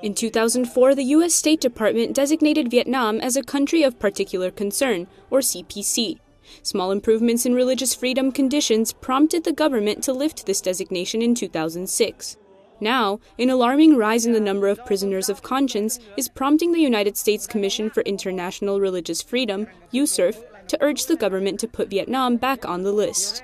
In 2004, the U.S. State Department designated Vietnam as a country of particular concern, or CPC. Small improvements in religious freedom conditions prompted the government to lift this designation in 2006. Now, an alarming rise in the number of prisoners of conscience is prompting the United States Commission for International Religious Freedom, USCIRF, to urge the government to put Vietnam back on the list.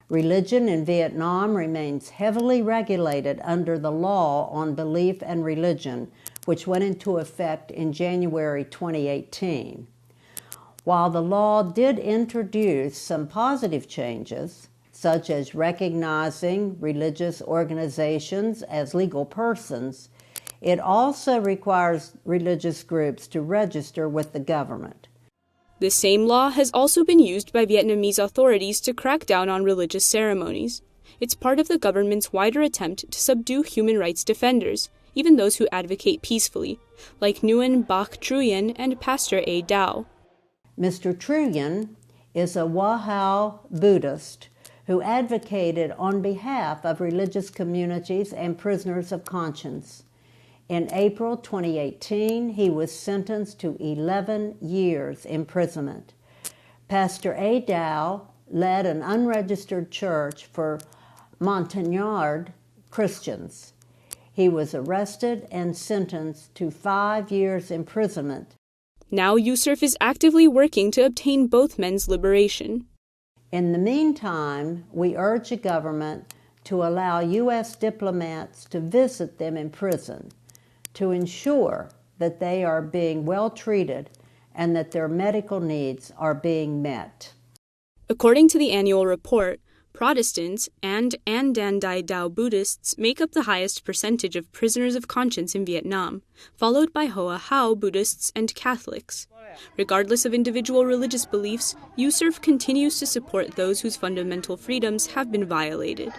Religion in Vietnam remains heavily regulated under the Law on Belief and Religion, which went into effect in January 2018. While the law did introduce some positive changes, such as recognizing religious organizations as legal persons, it also requires religious groups to register with the government. This same law has also been used by Vietnamese authorities to crack down on religious ceremonies. It's part of the government's wider attempt to subdue human rights defenders, even those who advocate peacefully, like Nguyen Bach Truyen and Pastor A. Dao. Mr. Truyen is a Wahao Buddhist who advocated on behalf of religious communities and prisoners of conscience. In April 2018, he was sentenced to 11 years imprisonment. Pastor A. Dao led an unregistered church for Montagnard Christians. He was arrested and sentenced to 5 years imprisonment. Now USCIRF is actively working to obtain both men's liberation. In the meantime, we urge the government to allow U.S. diplomats to visit them in prison, to ensure that they are being well treated and that their medical needs are being met. According to the annual report, Protestants and An Dan Dai Dao Buddhists make up the highest percentage of prisoners of conscience in Vietnam, followed by Hoa Hao Buddhists and Catholics. Regardless of individual religious beliefs, USCIRF continues to support those whose fundamental freedoms have been violated.